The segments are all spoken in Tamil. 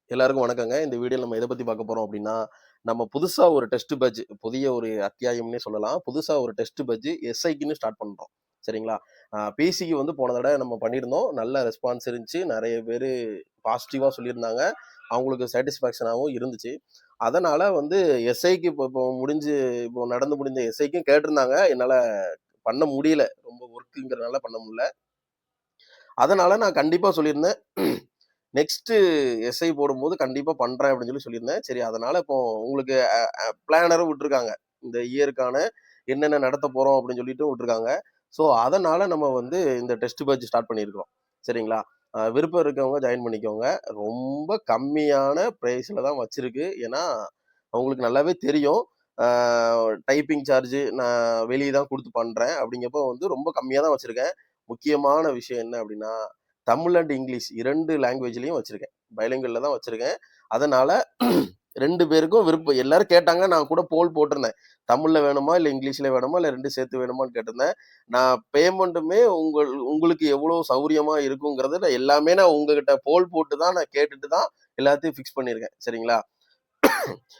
எல்லாருக்கும் வணக்கங்க. இந்த வீடியோல நம்ம எத பத்தி பார்க்க போறோம் அப்டின்னா, நம்ம புதுசா ஒரு டெஸ்ட் பேட்ச் புதிய ஒரு அத்தியாயம்னே சொல்லலாம். புதுசா ஒரு டெஸ்ட் பேட்ச் எஸ்ஐக்குன்னு ஸ்டார்ட் பண்றோம். சரிங்களா? பிசிக்கு வந்து போன தடவ நம்ம பண்ணியிருந்தோம். நல்ல ரெஸ்பான்ஸ் இருந்துச்சு. நெறைய பேரு பாசிட்டிவா சொல்லியிருந்தாங்க. அவங்களுக்கு சாட்டிஸ்ஃபேக்ஷனாவும் இருந்துச்சு. அதனால வந்து எஸ்ஐக்கு இப்போ இப்போ நடந்து முடிந்த எஸ்ஐக்கும் கேட்டிருந்தாங்க. என்னால பண்ண முடியல. ரொம்ப ஒர்க்குங்கிறனால பண்ண முடியல. அதனால நான் கண்டிப்பா சொல்லியிருந்தேன். நெக்ஸ்ட்டு எஸ்ஐ போடும்போது கண்டிப்பா பண்றேன் அப்படின்னு சொல்லியிருந்தேன். சரி அதனால இப்போ உங்களுக்கு பிளானரும் விட்டுருக்காங்க. இந்த இயருக்கான என்னென்ன நடத்த போறோம் அப்படின்னு சொல்லிட்டு விட்டுருக்காங்க. ஸோ அதனால நம்ம வந்து இந்த டெஸ்ட் பேட்ச் ஸ்டார்ட் பண்ணியிருக்கிறோம். சரிங்களா? விருப்பம் இருக்கவங்க ஜாயின் பண்ணிக்கோங்க. ரொம்ப கம்மியான பிரைஸ்ல தான் வச்சிருக்கு. ஏன்னா, அவங்களுக்கு நல்லாவே தெரியும். ஆ டைப்பிங் சார்ஜ் நான் வெளிய தான் குடுத்து பண்றேன். அப்படிங்கப்போ வந்து ரொம்ப கம்மியா தான் வச்சிருக்கேன். முக்கியமான விஷயம் என்ன அப்படின்னா, தமிழ் அண்ட் இங்கிலீஷ் 2 லாங்குவேஜ்லயும் வச்சிருக்கேன். பைலிங்குவல்ல தான் வச்சிருக்கேன். அதனால 2 பேருக்கும் விருப்பம் எல்லாரும் கேட்டாங்க. நான் கூட போல் போட்டிருந்தேன். தமிழ்ல வேணுமா? இல்ல இங்கிலீஷ்ல வேணுமா? இல்ல 2 சேர்த்து வேணுமான்னு கேட்டிருந்தேன். நான் பேமெண்ட்டுமே உங்களுக்கு எவ்வளோ சௌரியமா இருக்குங்கிறத நான் உங்ககிட்ட போல் போட்டு தான் நான் கேட்டுட்டு தான் எல்லாத்தையும் ஃபிக்ஸ் பண்ணியிருக்கேன். சரிங்களா?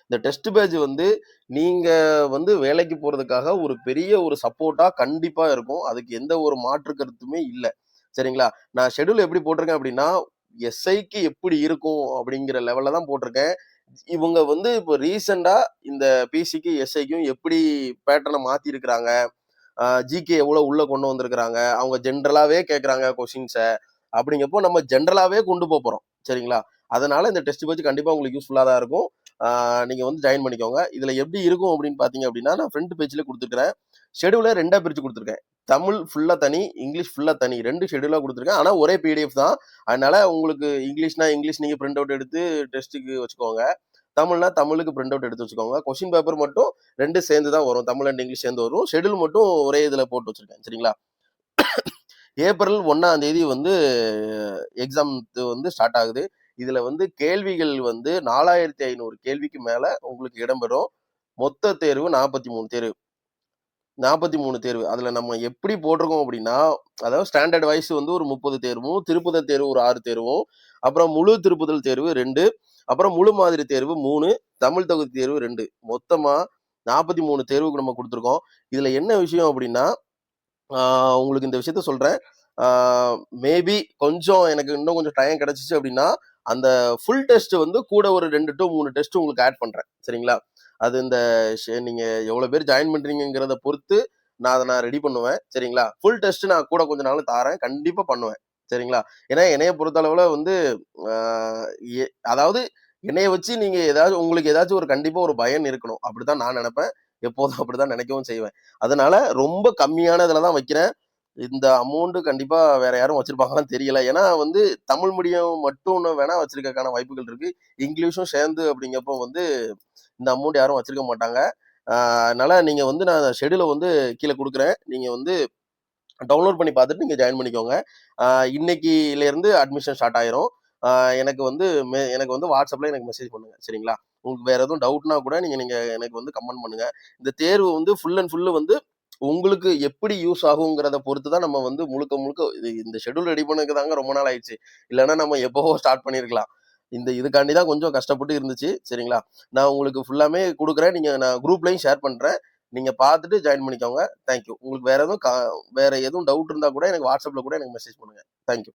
இந்த டெஸ்ட் பேட்ச் வந்து நீங்க வந்து வேலைக்கு போறதுக்காக ஒரு பெரிய ஒரு சப்போர்ட்டா கண்டிப்பா இருக்கும். அதுக்கு எந்த ஒரு மாற்று கருத்துமே இல்ல. சரிங்களா? நான் ஷெட்யூல் எப்படி போட்டிருக்கேன் அப்படின்னா, எஸ்ஐக்கு எப்படி இருக்கும் அப்படிங்கிற லெவல்ல தான் போட்டிருக்கேன். இவங்க வந்து இப்போ ரீசென்ட்டா இந்த பிசிக்கு, எஸ்ஐக்கும் எப்படி பேட்டர்ன மாத்தியிருக்கிறாங்க. ஜிகே எவ்வளோ உள்ள கொண்டு வந்திருக்கிறாங்க. அவங்க ஜென்ரலாவே கேட்கறாங்க கொஸ்டின்ஸ. அப்படிங்கப்போ நம்ம ஜென்ரலாவே கொண்டு போறோம். சரிங்களா? அதனால இந்த டெஸ்ட் பேட்ச் கண்டிப்பா உங்களுக்கு யூஸ்ஃபுல்லா தான் இருக்கும். நீங்க வந்து ஜாயின் பண்ணிக்கோங்க. இதுல எப்படி இருக்கும் அப்படின்னு பார்த்தீங்க அப்படின்னா, நான் ஃப்ரண்ட் பேஜ்ல குடுத்துருக்கிறேன். ஷெட்யூல 2ஆ பிரிச்சு குடுத்துருக்கேன். தமிழ் ஃபுல்லா தனி, இங்கிலீஷ் ஃபுல்லா தனி. 2 ஷெட்யூலா குடுத்துருக்கேன். ஆனா ஒரே பிடிஎஃப் தான். அதனால உங்களுக்கு இங்கிலீஷ்னா இங்கிலீஷ் நீங்க பிரிண்ட் அவுட் எடுத்து டெஸ்ட்டுக்கு வச்சுக்கோங்க. தமிழ்னா தமிழுக்கு பிரிண்ட் அவுட் எடுத்து வச்சுக்கோங்க. கொஸ்டின் பேப்பர் மட்டும் 2 சேர்ந்து தான் வரும். தமிழ் அண்ட் இங்கிலீஷ் சேர்ந்து வரும். ஷெட்யூல் மட்டும் ஒரே இதுல போட்டு வச்சிருக்கேன். சரிங்களா? ஏப்ரல் 1ஆம் தேதி வந்து எக்ஸாம் வந்து ஸ்டார்ட் ஆகுது. இதுல வந்து கேள்விகள் வந்து 4500 கேள்விக்கு மேல உங்களுக்கு இடம்பெறும். மொத்த தேர்வு 43 தேர்வு. 43 தேர்வு. அதுல நம்ம எப்படி போட்டிருக்கோம் அப்படின்னா, அதாவது ஸ்டாண்டர்ட் வைஸ் வந்து ஒரு 30 தேர்வும், திருப்புதல் தேர்வு ஒரு 6 தேர்வும், அப்புறம் முழு திருப்புதல் தேர்வு 2, அப்புறம் முழு மாதிரி தேர்வு 3, தமிழ் தகுதி தேர்வு 2. மொத்தமா 43 தேர்வுக்கு நம்ம குடுத்துருக்கோம். இதுல என்ன விஷயம் அப்படின்னா, ஆ உங்களுக்கு இந்த விஷயத்த சொல்றேன். ஆ மேபி கொஞ்சம் எனக்கு இன்னும் கொஞ்சம் டைம் கிடைச்சுச்சு அப்படின்னா, அந்த ஃபுல் டெஸ்ட் வந்து கூட ஒரு 2 டூ 3 டெஸ்ட் உங்களுக்கு ஆட் பண்றேன். சரிங்களா? அது இந்த நீங்க எவ்வளோ பேர் ஜாயின் பண்றீங்கங்கிறத பொறுத்து நான் ரெடி பண்ணுவேன். சரிங்களா? ஃபுல் டெஸ்ட் நான் கூட கொஞ்ச நாள்ல தாரேன். கண்டிப்பா பண்ணுவேன். சரிங்களா? ஏன்னா என்னைய பொறுத்தளவுல வந்து ஆ எ அதாவது என்னைய வச்சு நீங்க உங்களுக்கு ஏதாச்சும் ஒரு கண்டிப்பா ஒரு பயன் இருக்கணும். அப்படித்தான் நான் நெனைப்பேன். எப்போதும் அப்படிதான் நினைக்கவும் செய்வேன். அதனால ரொம்ப கம்மியான இதுல தான் வைக்கிறேன். இந்த அமௌண்ட் கண்டிப்பா வேற யாரும் வச்சிருப்பாங்களான்னு தெரியல. ஏன்னா வந்து தமிழ் மீடியம் மட்டும் வேணா வச்சிருக்கக்கான வாய்ப்புகள் இருக்கு. இங்கிலீஷும் சேர்ந்து அப்படிங்கப்போ வந்து இந்த அமௌண்ட் யாரும் வச்சிருக்க மாட்டாங்க. அதனால நீங்க வந்து நான் ஷெட்யூல வந்து கீழ குடுக்குறேன். நீங்க வந்து டவுன்லோட் பண்ணி பார்த்துட்டு நீங்க ஜாயின் பண்ணிக்கோங்க. அ இன்னைக்கிலேருந்து அட்மிஷன் ஸ்டார்ட் ஆயிரும். அ எனக்கு வந்து எனக்கு வந்து WhatsAppல எனக்கு மெசேஜ் பண்ணுங்க. சரிங்களா? உங்களுக்கு வேற எதுவும் டவுட்னா கூட நீங்க நீங்க எனக்கு வந்து கமெண்ட் பண்ணுங்க. இந்த தேர்வு வந்து ஃபுல் அண்ட் ஃபுல் வந்து உங்களுக்கு எப்படி யூஸ் ஆகுங்கிறத பொறுத்து தான் நம்ம வந்து முழுக்க முழுக்க இந்த ஷெட்யூல் ரெடி பண்ணதுக்கு தாங்க ரொம்ப நாள் ஆயிடுச்சு. இல்லன்னா நம்ம எப்பவோ ஸ்டார்ட் பண்ணியிருக்கலாம். இதுக்காண்டி தான் கொஞ்சம் கஷ்டப்பட்டு இருந்துச்சு. சரிங்களா? நான் உங்களுக்கு ஃபுல்லாமே குடுக்குறேன். நான் குரூப்லயும் ஷேர் பண்றேன். நீங்க பார்த்துட்டு ஜாயின் பண்ணிக்கோங்க. Thank you. உங்களுக்கு வேற எதுவும் டவுட் இருந்தா கூட எனக்கு WhatsAppல கூட எனக்கு மெசேஜ் பண்ணுங்க. Thank you.